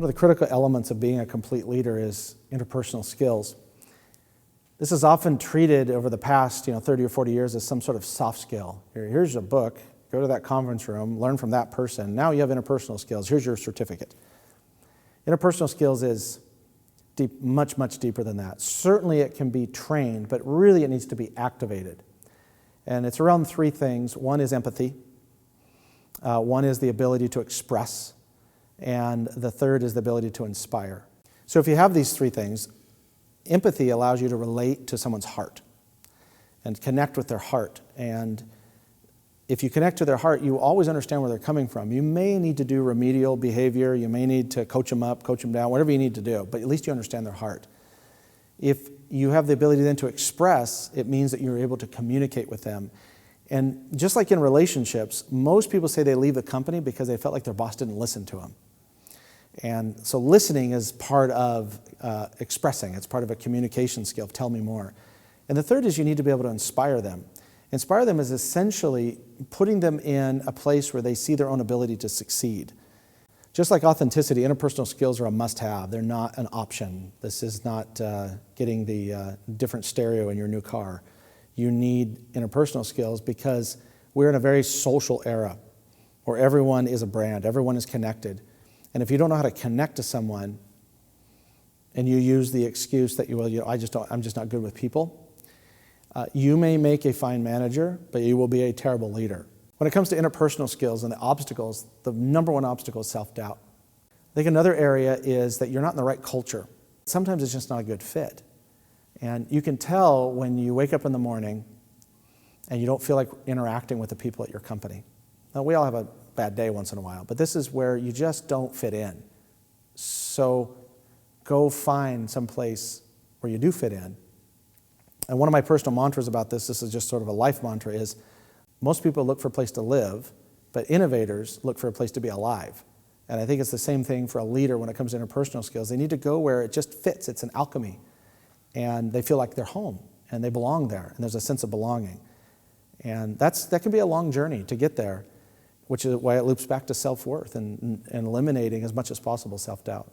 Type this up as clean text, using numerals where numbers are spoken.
One of the critical elements of being a complete leader is interpersonal skills. This is often treated over the past 30 or 40 years as some sort of soft skill. Here's a book, go to that conference room, learn from that person. Now you have interpersonal skills. Here's your certificate. Interpersonal skills is deep, much, much deeper than that. Certainly it can be trained, but really it needs to be activated. And it's around three things. One is empathy. One is the ability to express. And the third is the ability to inspire. So if you have these three things, empathy allows you to relate to someone's heart and connect with their heart. And if you connect to their heart, you always understand where they're coming from. You may need to do remedial behavior. You may need to coach them up, coach them down, whatever you need to do, but at least you understand their heart. If you have the ability then to express, it means that you're able to communicate with them. And just like in relationships, most people say they leave the company because they felt like their boss didn't listen to them. And so listening is part of expressing. It's part of a communication skill. Tell me more. And the third is you need to be able to inspire them. Inspire them is essentially putting them in a place where they see their own ability to succeed. Just like authenticity, interpersonal skills are a must-have. They're not an option. This is not getting the different stereo in your new car. You need interpersonal skills because we're in a very social era where everyone is a brand, everyone is connected. And if you don't know how to connect to someone and you use the excuse that I'm just not good with people, you may make a fine manager, but you will be a terrible leader. When it comes to interpersonal skills and the obstacles, the number one obstacle is self-doubt. I think another area is that you're not in the right culture. Sometimes it's just not a good fit. And you can tell when you wake up in the morning and you don't feel like interacting with the people at your company. Now, we all have a bad day once in a while, but this is where you just don't fit in. So go find some place where you do fit in. And one of my personal mantras about this is just sort of a life mantra, is most people look for a place to live, but innovators look for a place to be alive. And I think it's the same thing for a leader when it comes to interpersonal skills. They need to go where it just fits. It's an alchemy. And they feel like they're home and they belong there. And there's a sense of belonging. And that can be a long journey to get there, which is why it loops back to self-worth and eliminating as much as possible self-doubt.